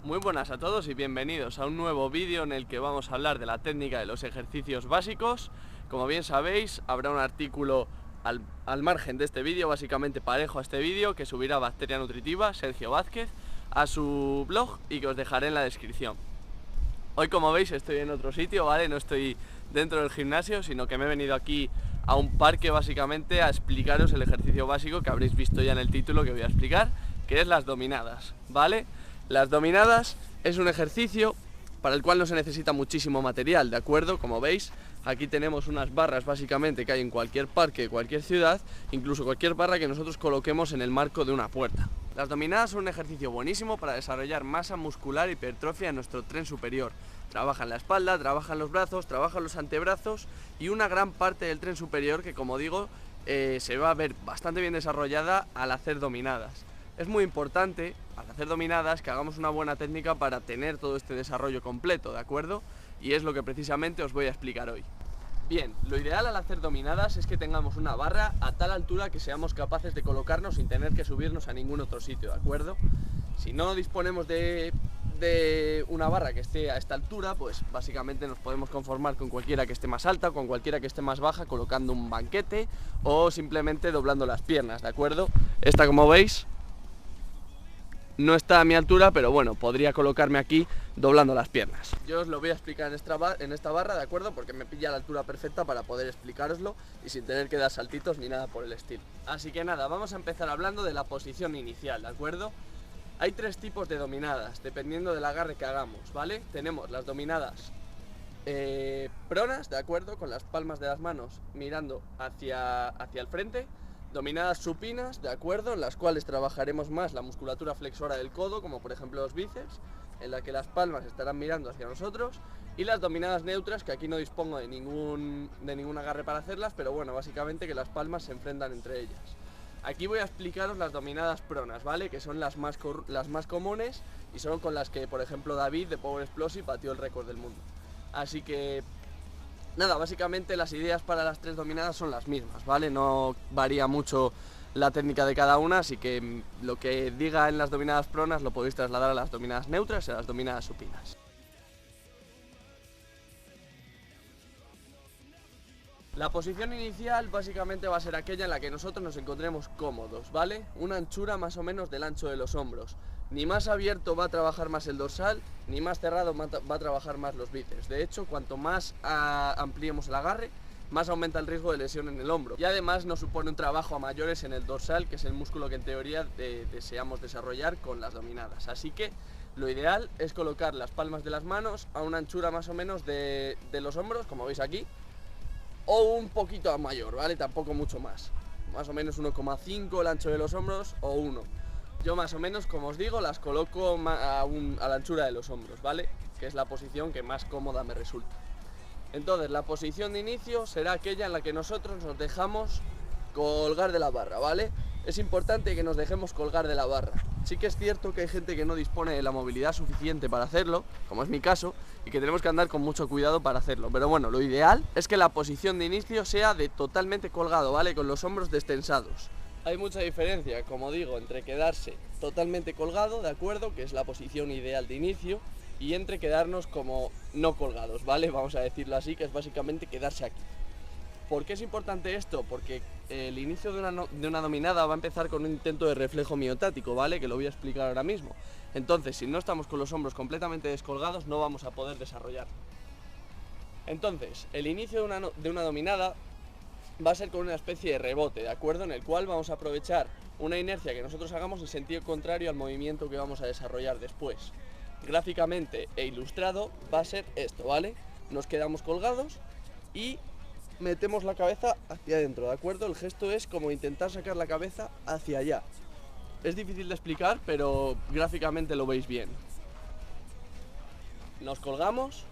Muy buenas a todos y bienvenidos a un nuevo vídeo en el que vamos a hablar de la técnica de los ejercicios básicos. Como bien sabéis, habrá un artículo al margen de este vídeo, básicamente parejo a este vídeo, que subirá Bacteria Nutritiva, Sergio Vázquez, a su blog y que os dejaré en la descripción. Hoy, como veis, estoy en otro sitio, ¿vale? No estoy dentro del gimnasio, sino que me he venido aquí a un parque básicamente a explicaros el ejercicio básico que habréis visto ya en el título que voy a explicar, que es las dominadas, ¿vale? Las dominadas es un ejercicio para el cual no se necesita muchísimo material, ¿de acuerdo? Como veis, aquí tenemos unas barras básicamente que hay en cualquier parque, cualquier ciudad, incluso cualquier barra que nosotros coloquemos en el marco de una puerta. Las dominadas son un ejercicio buenísimo para desarrollar masa muscular y hipertrofia en nuestro tren superior. Trabajan la espalda, trabajan los brazos, trabajan los antebrazos y una gran parte del tren superior que, como digo, se va a ver bastante bien desarrollada al hacer dominadas. Es muy importante, al hacer dominadas, que hagamos una buena técnica para tener todo este desarrollo completo, ¿de acuerdo? Y es lo que precisamente os voy a explicar hoy. Bien, lo ideal al hacer dominadas es que tengamos una barra a tal altura que seamos capaces de colocarnos sin tener que subirnos a ningún otro sitio, ¿de acuerdo? Si no disponemos de una barra que esté a esta altura, pues básicamente nos podemos conformar con cualquiera que esté más alta o con cualquiera que esté más baja, colocando un banquete o simplemente doblando las piernas, ¿de acuerdo? Esta, como veis, no está a mi altura, pero bueno, podría colocarme aquí doblando las piernas. Yo os lo voy a explicar en esta barra, ¿de acuerdo? Porque me pilla la altura perfecta para poder explicároslo y sin tener que dar saltitos ni nada por el estilo. Así que nada, vamos a empezar hablando de la posición inicial, ¿de acuerdo? Hay tres tipos de dominadas, dependiendo del agarre que hagamos, ¿vale? Tenemos las dominadas pronas, ¿de acuerdo? Con las palmas de las manos mirando hacia el frente. Dominadas supinas, ¿de acuerdo? En las cuales trabajaremos más la musculatura flexora del codo, como por ejemplo los bíceps, en la que las palmas estarán mirando hacia nosotros. Y las dominadas neutras, que aquí no dispongo de ningún agarre para hacerlas, pero bueno, básicamente que las palmas se enfrentan entre ellas. Aquí voy a explicaros las dominadas pronas, ¿vale? Que son las más comunes y son con las que, por ejemplo, David de Power Explosive batió el récord del mundo. Así que nada, básicamente las ideas para las tres dominadas son las mismas, ¿vale? No varía mucho la técnica de cada una, así que lo que diga en las dominadas pronas lo podéis trasladar a las dominadas neutras y a las dominadas supinas. La posición inicial básicamente va a ser aquella en la que nosotros nos encontremos cómodos, ¿vale? Una anchura más o menos del ancho de los hombros. Ni más abierto va a trabajar más el dorsal, ni más cerrado va a trabajar más los bíceps. De hecho, cuanto más ampliemos el agarre, más aumenta el riesgo de lesión en el hombro. Y además nos supone un trabajo a mayores en el dorsal, que es el músculo que en teoría deseamos desarrollar con las dominadas. Así que lo ideal es colocar las palmas de las manos a una anchura más o menos de los hombros, como veis aquí, o un poquito mayor, ¿vale? Tampoco mucho más. Más o menos 1,5 el ancho de los hombros o 1. Yo más o menos, como os digo, las coloco a la anchura de los hombros, ¿vale? Que es la posición que más cómoda me resulta. Entonces, la posición de inicio será aquella en la que nosotros nos dejamos colgar de la barra, ¿vale? Es importante que nos dejemos colgar de la barra. Sí que es cierto que hay gente que no dispone de la movilidad suficiente para hacerlo, como es mi caso, y que tenemos que andar con mucho cuidado para hacerlo. Pero bueno, lo ideal es que la posición de inicio sea de totalmente colgado, ¿vale? Con los hombros descensados. Hay mucha diferencia, como digo, entre quedarse totalmente colgado, ¿de acuerdo? Que es la posición ideal de inicio, y entre quedarnos como no colgados, ¿vale? Vamos a decirlo así, que es básicamente quedarse aquí. ¿Por qué es importante esto? Porque el inicio de una dominada va a empezar con un intento de reflejo miotático, ¿vale? Que lo voy a explicar ahora mismo. Entonces, si no estamos con los hombros completamente descolgados, no vamos a poder desarrollar. Entonces, el inicio de una dominada va a ser con una especie de rebote, ¿de acuerdo? En el cual vamos a aprovechar una inercia que nosotros hagamos en sentido contrario al movimiento que vamos a desarrollar después. Gráficamente e ilustrado va a ser esto, ¿vale? Nos quedamos colgados y metemos la cabeza hacia adentro, ¿de acuerdo? El gesto es como intentar sacar la cabeza hacia allá. Es difícil de explicar, pero gráficamente lo veis bien. Nos colgamos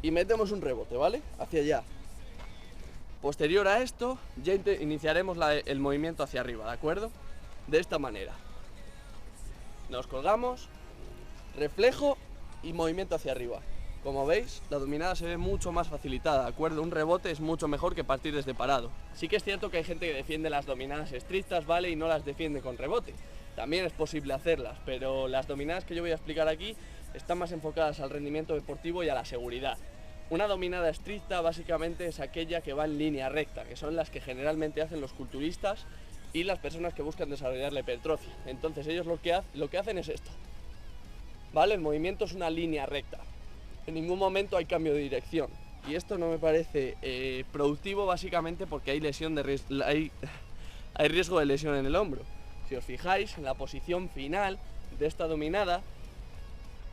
y metemos un rebote, ¿vale? Hacia allá. Posterior a esto, ya iniciaremos el movimiento hacia arriba, ¿de acuerdo? De esta manera. Nos colgamos, reflejo y movimiento hacia arriba. Como veis, la dominada se ve mucho más facilitada, ¿de acuerdo? Un rebote es mucho mejor que partir desde parado. Sí que es cierto que hay gente que defiende las dominadas estrictas, ¿vale? Y no las defiende con rebote. también es posible hacerlas, pero las dominadas que yo voy a explicar aquí están más enfocadas al rendimiento deportivo y a la seguridad. Una dominada estricta básicamente es aquella que va en línea recta, que son las que generalmente hacen los culturistas y las personas que buscan desarrollar la hipertrofia. Entonces ellos lo que hacen es esto, ¿vale? El movimiento es una línea recta, en ningún momento hay cambio de dirección, y esto no me parece productivo básicamente porque hay riesgo de lesión en el hombro. Si os fijáis en la posición final de esta dominada,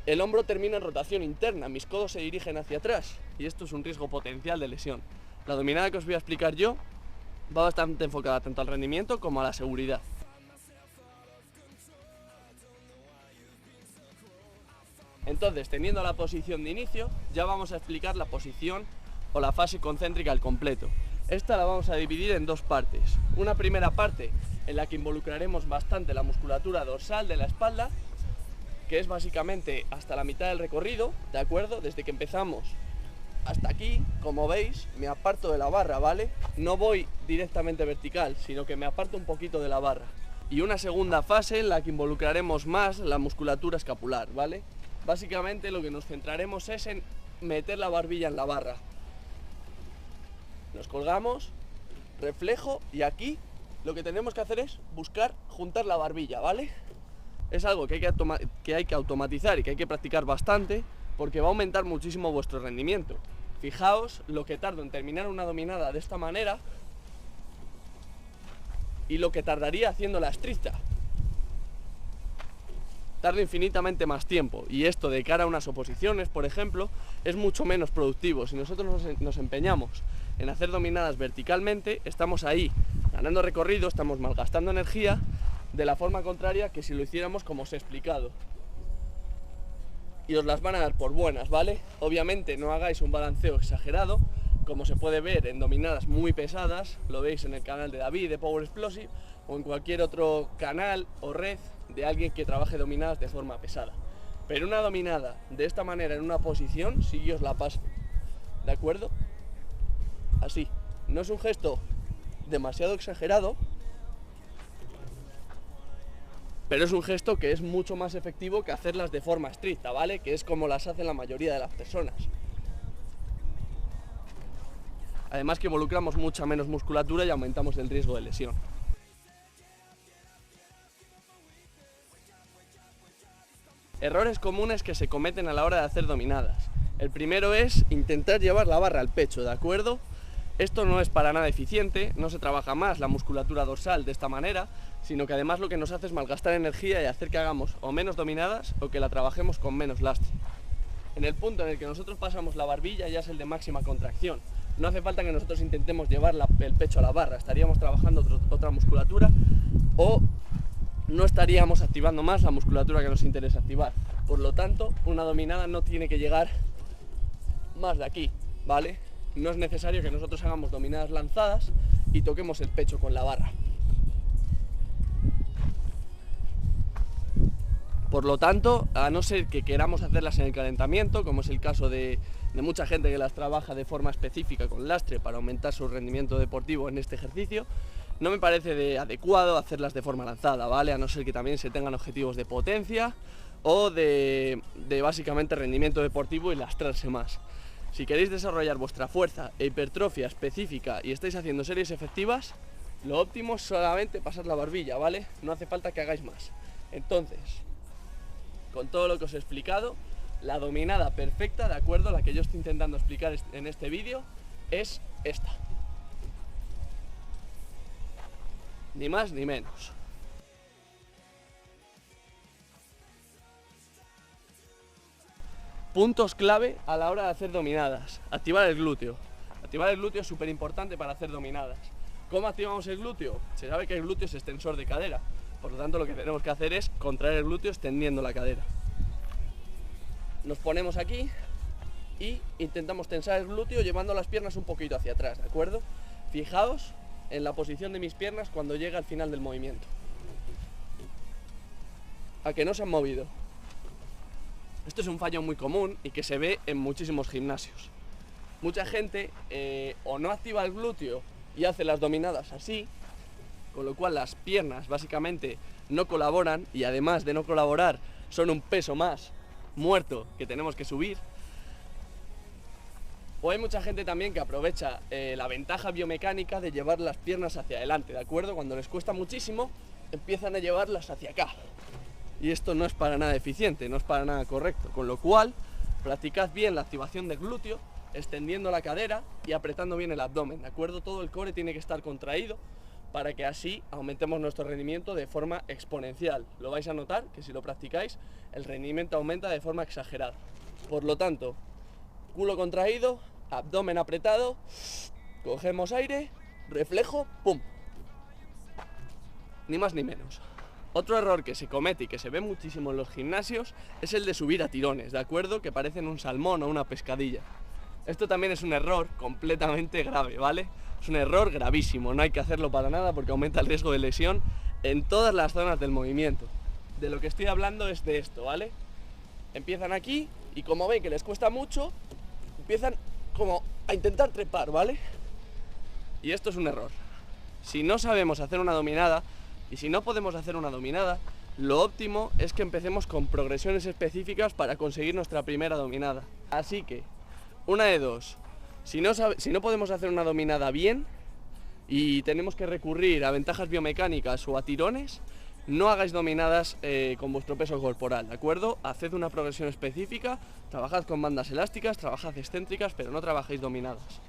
el hombro termina en rotación interna, mis codos se dirigen hacia atrás y esto es un riesgo potencial de lesión. La dominada que os voy a explicar yo va bastante enfocada tanto al rendimiento como a la seguridad. Entonces, teniendo la posición de inicio, ya vamos a explicar la posición o la fase concéntrica al completo. Esta la vamos a dividir en dos partes. Una primera parte en la que involucraremos bastante la musculatura dorsal de la espalda, que es básicamente hasta la mitad del recorrido, ¿de acuerdo? Desde que empezamos hasta aquí, como veis, me aparto de la barra, ¿vale? No voy directamente vertical, sino que me aparto un poquito de la barra. Y una segunda fase en la que involucraremos más la musculatura escapular, ¿vale? Básicamente lo que nos centraremos es en meter la barbilla en la barra. Nos colgamos, reflejo, y aquí lo que tenemos que hacer es buscar juntar la barbilla, ¿vale? Es algo que hay que automatizar y que hay que practicar bastante porque va a aumentar muchísimo vuestro rendimiento. Fijaos lo que tardo en terminar una dominada de esta manera y lo que tardaría haciéndola estricta. Tarda infinitamente más tiempo, y esto de cara a unas oposiciones, por ejemplo, es mucho menos productivo. Si nosotros nos empeñamos en hacer dominadas verticalmente, estamos ahí ganando recorrido, estamos malgastando energía de la forma contraria que si lo hiciéramos como os he explicado. Y os las van a dar por buenas, ¿vale? Obviamente no hagáis un balanceo exagerado, como se puede ver en dominadas muy pesadas, lo veis en el canal de David de Power Explosive o en cualquier otro canal o red de alguien que trabaje dominadas de forma pesada. Pero una dominada de esta manera en una posición, sí que os la paso, ¿de acuerdo? Así, no es un gesto demasiado exagerado, pero es un gesto que es mucho más efectivo que hacerlas de forma estricta, ¿vale? Que es como las hacen la mayoría de las personas. Además que involucramos mucha menos musculatura y aumentamos el riesgo de lesión. Errores comunes que se cometen a la hora de hacer dominadas. El primero es intentar llevar la barra al pecho, ¿de acuerdo? Esto no es para nada eficiente, no se trabaja más la musculatura dorsal de esta manera, sino que además lo que nos hace es malgastar energía y hacer que hagamos o menos dominadas o que la trabajemos con menos lastre. En el punto en el que nosotros pasamos la barbilla ya es el de máxima contracción. No hace falta que nosotros intentemos llevar el pecho a la barra, estaríamos trabajando otra musculatura o no estaríamos activando más la musculatura que nos interesa activar. Por lo tanto, una dominada no tiene que llegar más de aquí, ¿vale? No es necesario que nosotros hagamos dominadas lanzadas y toquemos el pecho con la barra. Por lo tanto, a no ser que queramos hacerlas en el calentamiento, como es el caso de mucha gente que las trabaja de forma específica con lastre para aumentar su rendimiento deportivo en este ejercicio, no me parece adecuado hacerlas de forma lanzada, ¿vale? A no ser que también se tengan objetivos de potencia o de básicamente rendimiento deportivo y lastrarse más. Si queréis desarrollar vuestra fuerza e hipertrofia específica y estáis haciendo series efectivas, lo óptimo es solamente pasar la barbilla, ¿vale? No hace falta que hagáis más. Entonces, con todo lo que os he explicado, la dominada perfecta, ¿de acuerdo? La que yo estoy intentando explicar en este vídeo es esta. Ni más ni menos. Puntos clave a la hora de hacer dominadas. Activar el glúteo. Activar el glúteo es súper importante para hacer dominadas. ¿Cómo activamos el glúteo? Se sabe que el glúteo es extensor de cadera. Por lo tanto, lo que tenemos que hacer es contraer el glúteo extendiendo la cadera. Nos ponemos aquí y intentamos tensar el glúteo llevando las piernas un poquito hacia atrás, ¿de acuerdo? Fijaos en la posición de mis piernas cuando llega al final del movimiento. A que no se han movido. Esto es un fallo muy común y que se ve en muchísimos gimnasios. Mucha gente o no activa el glúteo y hace las dominadas así, con lo cual las piernas básicamente no colaboran y además de no colaborar son un peso más muerto que tenemos que subir. O hay mucha gente también que aprovecha la ventaja biomecánica de llevar las piernas hacia adelante, ¿de acuerdo? Cuando les cuesta muchísimo, empiezan a llevarlas hacia acá. Y esto no es para nada eficiente, no es para nada correcto. Con lo cual, practicad bien la activación del glúteo, extendiendo la cadera y apretando bien el abdomen, ¿de acuerdo? Todo el core tiene que estar contraído para que así aumentemos nuestro rendimiento de forma exponencial. Lo vais a notar que si lo practicáis, el rendimiento aumenta de forma exagerada. Por lo tanto, culo contraído, abdomen apretado, cogemos aire, reflejo, ¡pum! Ni más ni menos. Otro error que se comete y que se ve muchísimo en los gimnasios es el de subir a tirones, ¿de acuerdo? Que parecen un salmón o una pescadilla. Esto también es un error completamente grave, ¿vale? Es un error gravísimo, no hay que hacerlo para nada porque aumenta el riesgo de lesión en todas las zonas del movimiento. De lo que estoy hablando es de esto, ¿vale? Empiezan aquí y como ven que les cuesta mucho, empiezan como a intentar trepar, ¿vale? Y esto es un error. Si no sabemos hacer una dominada y si no podemos hacer una dominada, lo óptimo es que empecemos con progresiones específicas para conseguir nuestra primera dominada. Así que, una de dos, si no podemos hacer una dominada bien y tenemos que recurrir a ventajas biomecánicas o a tirones, no hagáis dominadas con vuestro peso corporal, ¿de acuerdo? Haced una progresión específica, trabajad con bandas elásticas, trabajad excéntricas, pero no trabajéis dominadas.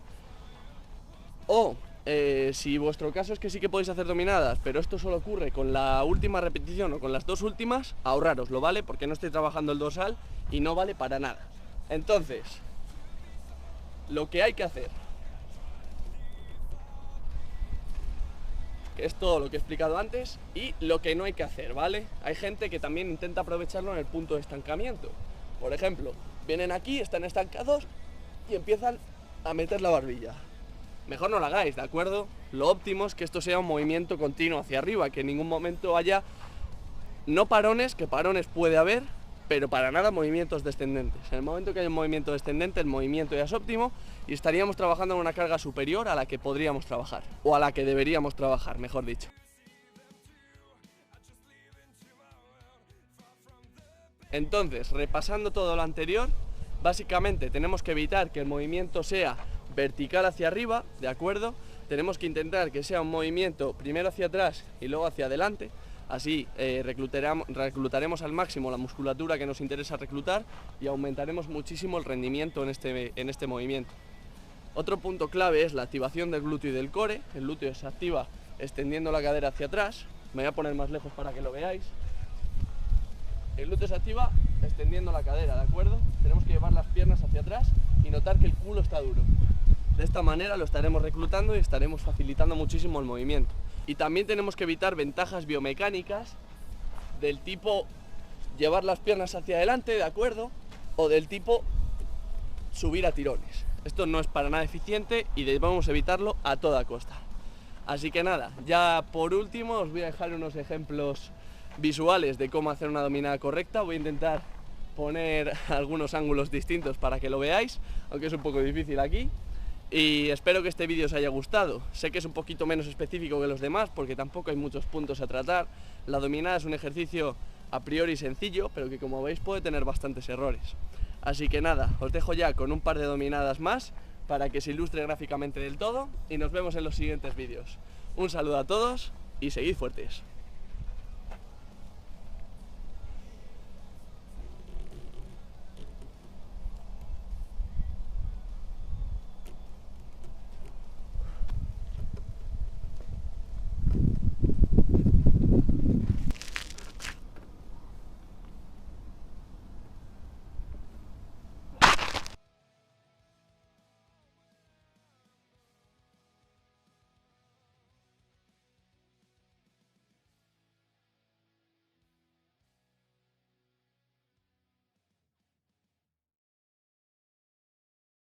O, si vuestro caso es que sí que podéis hacer dominadas, pero esto solo ocurre con la última repetición o con las dos últimas, ahorraroslo, ¿vale? Porque no estoy trabajando el dorsal y no vale para nada. Entonces, lo que hay que hacer, que es todo lo que he explicado antes, y lo que no hay que hacer, ¿vale? Hay gente que también intenta aprovecharlo en el punto de estancamiento. Por ejemplo, vienen aquí, están estancados y empiezan a meter la barbilla. Mejor no lo hagáis, ¿de acuerdo? Lo óptimo es que esto sea un movimiento continuo hacia arriba, que en ningún momento haya, no parones, que parones puede haber, pero para nada movimientos descendentes. En el momento que haya un movimiento descendente, el movimiento ya es óptimo y estaríamos trabajando en una carga superior a la que podríamos trabajar, o a la que deberíamos trabajar, mejor dicho. Entonces, repasando todo lo anterior, básicamente tenemos que evitar que el movimiento sea vertical hacia arriba, ¿de acuerdo? Tenemos que intentar que sea un movimiento primero hacia atrás y luego hacia adelante. Así reclutaremos al máximo la musculatura que nos interesa reclutar y aumentaremos muchísimo el rendimiento en este movimiento. Otro punto clave es la activación del glúteo y del core. El glúteo se activa extendiendo la cadera hacia atrás. Me voy a poner más lejos para que lo veáis. El glúteo se activa extendiendo la cadera, ¿de acuerdo? Tenemos que llevar las piernas hacia atrás y notar que el culo está duro. De esta manera lo estaremos reclutando y estaremos facilitando muchísimo el movimiento. Y también tenemos que evitar ventajas biomecánicas del tipo llevar las piernas hacia adelante, ¿de acuerdo? O del tipo subir a tirones. Esto no es para nada eficiente y debemos evitarlo a toda costa. Así que nada, ya por último os voy a dejar unos ejemplos visuales de cómo hacer una dominada correcta. Voy a intentar poner algunos ángulos distintos para que lo veáis, aunque es un poco difícil aquí. Y espero que este vídeo os haya gustado. Sé que es un poquito menos específico que los demás porque tampoco hay muchos puntos a tratar. La dominada es un ejercicio a priori sencillo, pero que como veis puede tener bastantes errores. Así que nada, os dejo ya con un par de dominadas más para que se ilustre gráficamente del todo y nos vemos en los siguientes vídeos. Un saludo a todos y seguid fuertes.